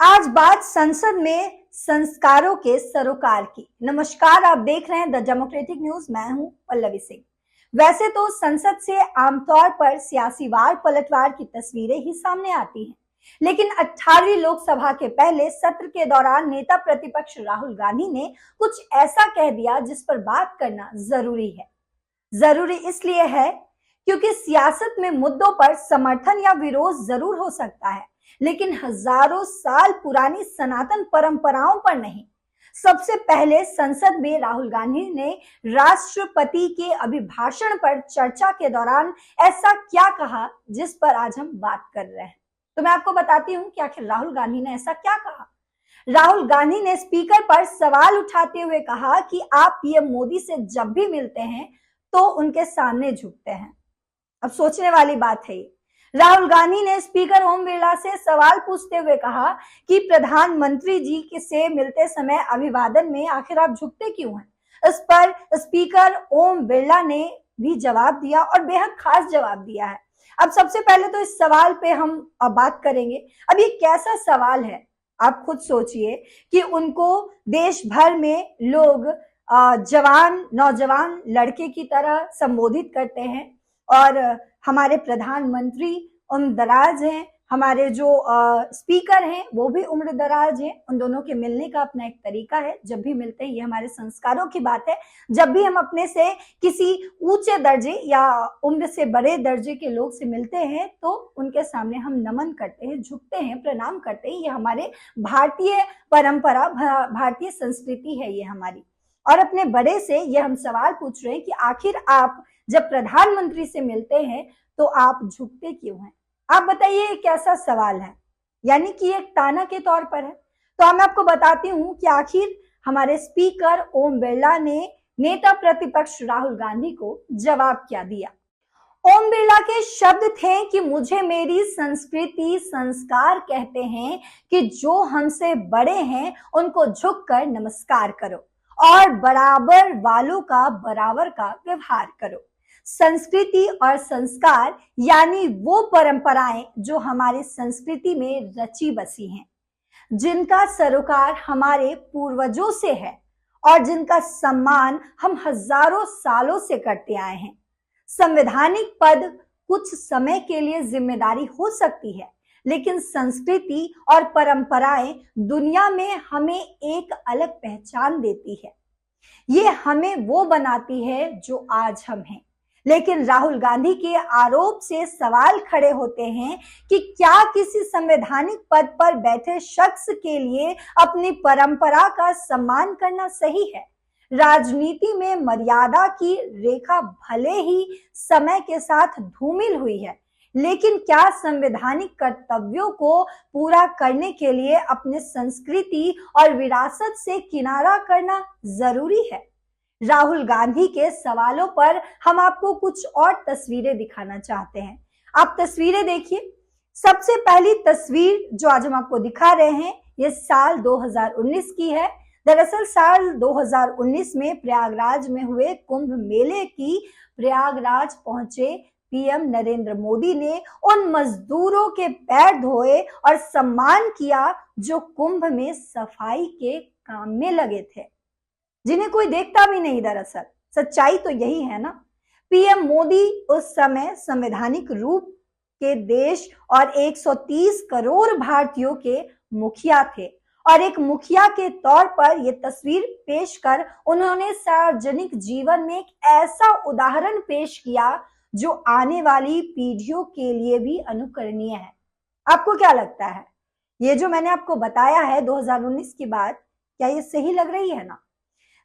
आज बात संसद में संस्कारों के सरोकार की। नमस्कार, आप देख रहे हैं द डेमोक्रेटिक न्यूज। मैं हूं पल्लवी सिंह। वैसे तो संसद से आमतौर पर सियासी वार पलटवार की तस्वीरें ही सामने आती हैं, लेकिन 18वीं लोकसभा के पहले सत्र के दौरान नेता प्रतिपक्ष राहुल गांधी ने कुछ ऐसा कह दिया जिस पर बात करना जरूरी है। जरूरी इसलिए है क्योंकि सियासत में मुद्दों पर समर्थन या विरोध जरूर हो सकता है, लेकिन हजारों साल पुरानी सनातन परंपराओं पर नहीं। सबसे पहले संसद में राहुल गांधी ने राष्ट्रपति के अभिभाषण पर चर्चा के दौरान ऐसा क्या कहा जिस पर आज हम बात कर रहे हैं। तो मैं आपको बताती हूं कि आखिर राहुल गांधी ने ऐसा क्या कहा। राहुल गांधी ने स्पीकर पर सवाल उठाते हुए कहा कि आप पीएम मोदी से जब भी मिलते हैं तो उनके सामने झुकते हैं। अब सोचने वाली बात है ये। राहुल गांधी ने स्पीकर ओम बिरला से सवाल पूछते हुए कहा कि प्रधानमंत्री जी से मिलते समय अभिवादन में आखिर आप झुकते क्यों हैं। इस पर स्पीकर ओम बिरला ने भी जवाब दिया और बेहद खास जवाब दिया है। अब सबसे पहले तो इस सवाल पे हम अब बात करेंगे। अब ये कैसा सवाल है, आप खुद सोचिए कि उनको देश भर में लोग जवान नौजवान लड़के की तरह संबोधित करते हैं और हमारे प्रधानमंत्री उम्र दराज हैं, हमारे जो स्पीकर हैं वो भी उम्र दराज हैं। उन दोनों के मिलने का अपना एक तरीका है, जब भी मिलते हैं, ये हमारे संस्कारों की बात है। जब भी हम अपने से किसी ऊंचे दर्जे या उम्र से बड़े दर्जे के लोग से मिलते हैं तो उनके सामने हम नमन करते हैं, झुकते हैं, प्रणाम करते हैं। ये हमारे भारतीय परंपरा, भारतीय संस्कृति है ये हमारी। और अपने बड़े से ये हम सवाल पूछ रहे हैं कि आखिर आप जब प्रधानमंत्री से मिलते हैं तो आप झुकते क्यों हैं। आप बताइए ये कैसा सवाल है, यानी कि एक ताना के तौर पर है। तो मैं आपको बताती हूं कि आखिर हमारे स्पीकर ओम बिरला ने नेता प्रतिपक्ष राहुल गांधी को जवाब क्या दिया। ओम बिरला के शब्द थे कि मुझे मेरी संस्कृति संस्कार कहते हैं कि जो हमसे बड़े हैं उनको झुककर नमस्कार करो और बराबर वालों का बराबर का व्यवहार करो। संस्कृति और संस्कार यानी वो परंपराएं जो हमारी संस्कृति में रची बसी हैं, जिनका सरोकार हमारे पूर्वजों से है और जिनका सम्मान हम हजारों सालों से करते आए हैं। संवैधानिक पद कुछ समय के लिए जिम्मेदारी हो सकती है, लेकिन संस्कृति और परंपराएं दुनिया में हमें एक अलग पहचान देती है। ये हमें वो बनाती है जो आज हम हैं। लेकिन राहुल गांधी के आरोप से सवाल खड़े होते हैं कि क्या किसी संवैधानिक पद पर बैठे शख्स के लिए अपनी परंपरा का सम्मान करना सही है। राजनीति में मर्यादा की रेखा भले ही समय के साथ धूमिल हुई है, लेकिन क्या संवैधानिक कर्तव्यों को पूरा करने के लिए अपने संस्कृति और विरासत से किनारा करना जरूरी है। राहुल गांधी के सवालों पर हम आपको कुछ और तस्वीरें दिखाना चाहते हैं। आप तस्वीरें देखिए। सबसे पहली तस्वीर जो आज हम आपको दिखा रहे हैं ये साल 2019 की है। दरअसल साल 2019 में प्रयागराज में हुए कुंभ मेले की प्रयागराज पहुंचे पीएम नरेंद्र मोदी ने उन मजदूरों के पैर धोए और सम्मान किया जो कुंभ में सफाई के काम में लगे थे, जिन्हें कोई देखता भी नहीं। दरअसल सच्चाई तो यही है ना। पीएम मोदी उस समय संवैधानिक रूप के देश और 130 करोड़ भारतीयों के मुखिया थे और एक मुखिया के तौर पर यह तस्वीर पेश कर उन्होंने सार्वजनिक जीवन में एक ऐसा उदाहरण पेश किया जो आने वाली पीढ़ियों के लिए भी अनुकरणीय है। आपको क्या लगता है, ये जो मैंने आपको बताया है 2019 की बात, क्या ये सही लग रही है ना।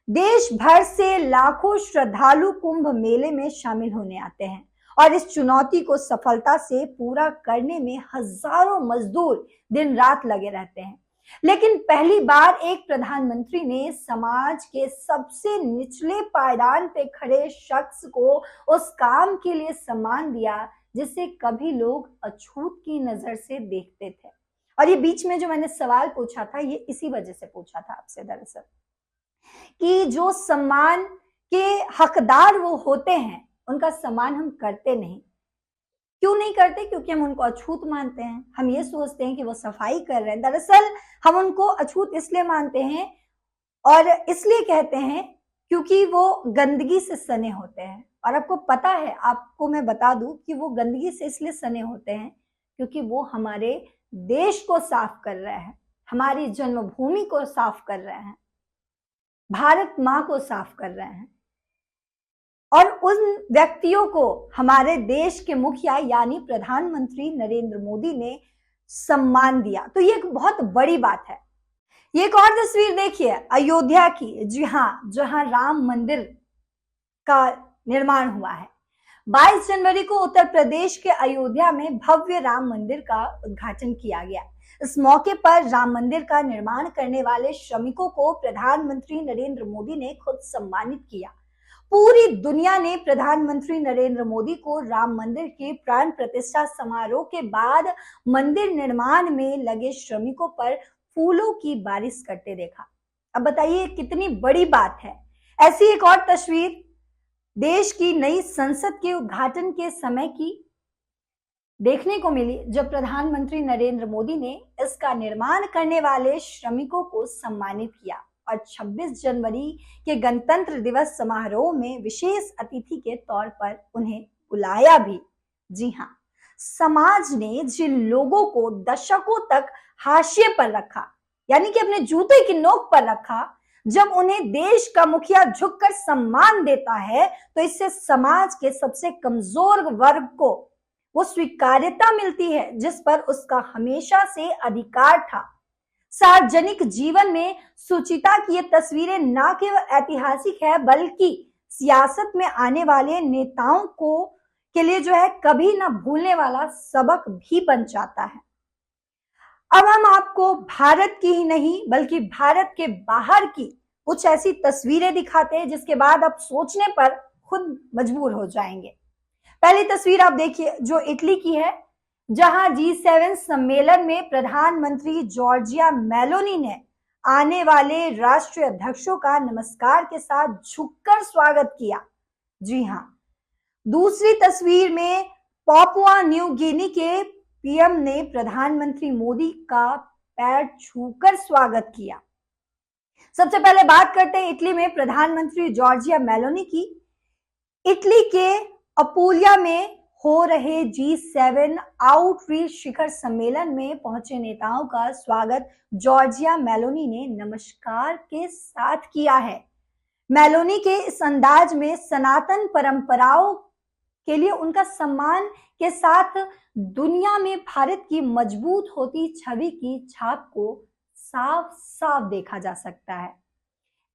देश भर से लाखों श्रद्धालु कुंभ मेले में शामिल होने आते हैं और इस चुनौती को सफलता से पूरा करने में हजारों मजदूर दिन रात लगे रहते हैं। लेकिन पहली बार एक प्रधानमंत्री ने समाज के सबसे निचले पायदान पे खड़े शख्स को उस काम के लिए सम्मान दिया जिसे कभी लोग अछूत की नजर से देखते थे। और ये बीच में जो मैंने सवाल पूछा था ये इसी वजह से पूछा था आपसे, दरअसल कि जो सम्मान के हकदार वो होते हैं उनका सम्मान हम करते नहीं। क्यों नहीं करते? क्योंकि हम उनको अछूत मानते हैं। हम ये सोचते हैं कि वो सफाई कर रहे हैं। दरअसल हम उनको अछूत इसलिए मानते हैं और इसलिए कहते हैं क्योंकि वो गंदगी से सने होते हैं। और आपको पता है, आपको मैं बता दूं कि वो गंदगी से इसलिए सने होते हैं क्योंकि वो हमारे देश को साफ कर रहे हैं, हमारी जन्मभूमि को साफ कर रहे हैं, भारत माँ को साफ कर रहे हैं। और उन व्यक्तियों को हमारे देश के मुखिया यानी प्रधानमंत्री नरेंद्र मोदी ने सम्मान दिया, तो ये एक बहुत बड़ी बात है। ये एक और तस्वीर देखिए अयोध्या की, जी हाँ, जहां राम मंदिर का निर्माण हुआ है। 22 जनवरी को उत्तर प्रदेश के अयोध्या में भव्य राम मंदिर का उद्घाटन किया गया। इस मौके पर राम मंदिर का निर्माण करने वाले श्रमिकों को प्रधानमंत्री नरेंद्र मोदी ने खुद सम्मानित किया। पूरी दुनिया ने प्रधानमंत्री नरेंद्र मोदी को राम मंदिर के प्राण प्रतिष्ठा समारोह के बाद मंदिर निर्माण में लगे श्रमिकों पर फूलों की बारिश करते देखा। अब बताइए कितनी बड़ी बात है। ऐसी एक और तस्वीर देश की नई संसद के उद्घाटन के समय की देखने को मिली, जब प्रधानमंत्री नरेंद्र मोदी ने इसका निर्माण करने वाले श्रमिकों को सम्मानित किया और 26 जनवरी के गणतंत्र दिवस समारोह में विशेष अतिथि के तौर पर उन्हें बुलाया भी। जी हाँ, समाज ने जिन लोगों को दशकों तक हाशिए पर रखा, यानी कि अपने जूते की नोक पर रखा, जब उन्हें देश का मुखिया झुककर सम्मान देता है तो इससे समाज के सबसे कमजोर वर्ग को वो स्वीकार्यता मिलती है जिस पर उसका हमेशा से अधिकार था। सार्वजनिक जीवन में सुचिता की ये तस्वीरें न केवल ऐतिहासिक है बल्कि सियासत में आने वाले नेताओं को के लिए जो है कभी ना भूलने वाला सबक भी बन जाता है। अब हम आपको भारत की ही नहीं बल्कि भारत के बाहर की कुछ ऐसी तस्वीरें दिखाते हैं जिसके बाद आप सोचने पर खुद मजबूर हो जाएंगे। पहली तस्वीर आप देखिए जो इटली की है, जहां G7 सम्मेलन में प्रधानमंत्री जॉर्जिया मेलोनी ने आने वाले राष्ट्रीय अध्यक्षों का नमस्कार के साथ झुककर स्वागत किया। जी हाँ, दूसरी तस्वीर में पापुआ न्यू गिनी के पीएम ने प्रधानमंत्री मोदी का पैर छूकर स्वागत किया। सबसे पहले बात करते हैं इटली में प्रधानमंत्री जॉर्जिया मेलोनी की। इटली के अपूलिया में हो रहे G7 आउटरीच शिखर सम्मेलन में पहुंचे नेताओं का स्वागत जॉर्जिया मेलोनी ने नमस्कार के साथ किया है। मेलोनी के इस अंदाज में सनातन परंपराओं के लिए उनका सम्मान के साथ दुनिया में भारत की मजबूत होती छवि की छाप को साफ साफ देखा जा सकता है।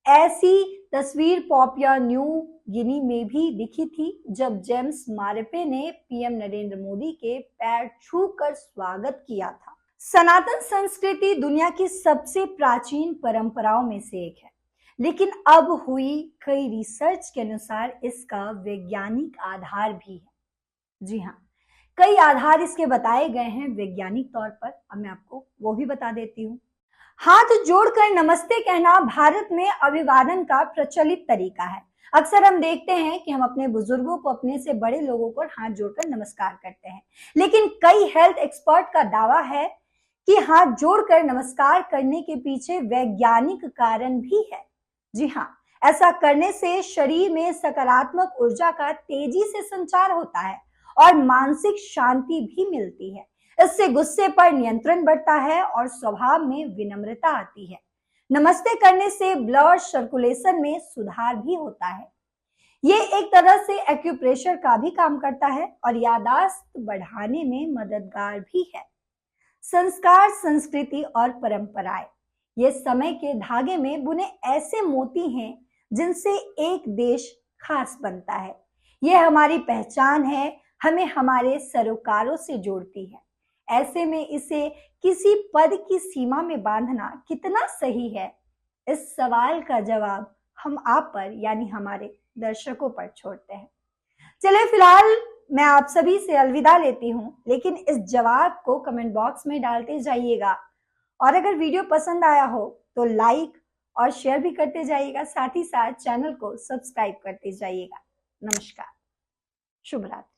ऐसी तस्वीर पापुआ न्यू गिनी में भी दिखी थी जब जेम्स मारेपे ने पीएम नरेंद्र मोदी के पैर छूकर स्वागत किया था। सनातन संस्कृति दुनिया की सबसे प्राचीन परंपराओं में से एक है, लेकिन अब हुई कई रिसर्च के अनुसार इसका वैज्ञानिक आधार भी है। जी हाँ, कई आधार इसके बताए गए हैं वैज्ञानिक तौर पर। अब मैं आपको वो भी बता देती हूँ। हाथ जोड़कर नमस्ते कहना भारत में अभिवादन का प्रचलित तरीका है। अक्सर हम देखते हैं कि हम अपने बुजुर्गों को, अपने से बड़े लोगों को हाथ जोड़कर नमस्कार करते हैं, लेकिन कई हेल्थ एक्सपर्ट का दावा है कि हाथ जोड़कर नमस्कार करने के पीछे वैज्ञानिक कारण भी है। जी हाँ, ऐसा करने से शरीर में सकारात्मक ऊर्जा का तेजी से संचार होता है और मानसिक शांति भी मिलती है। इससे गुस्से पर नियंत्रण बढ़ता है और स्वभाव में विनम्रता आती है। नमस्ते करने से ब्लड सर्कुलेशन में सुधार भी होता है। ये एक तरह से एक्यूप्रेशर का भी काम करता है और याददाश्त बढ़ाने में मददगार भी है। संस्कार, संस्कृति और परंपराएं ये समय के धागे में बुने ऐसे मोती हैं जिनसे एक देश खास बनता है। ये हमारी पहचान है, हमें हमारे सरोकारों से जोड़ती है। ऐसे में इसे किसी पद की सीमा में बांधना कितना सही है, इस सवाल का जवाब हम आप पर यानी हमारे दर्शकों पर छोड़ते हैं। चलिए फिलहाल मैं आप सभी से अलविदा लेती हूँ, लेकिन इस जवाब को कमेंट बॉक्स में डालते जाइएगा और अगर वीडियो पसंद आया हो तो लाइक और शेयर भी करते जाइएगा, साथ ही साथ चैनल को सब्सक्राइब करते जाइएगा। नमस्कार, शुभ रात्रि।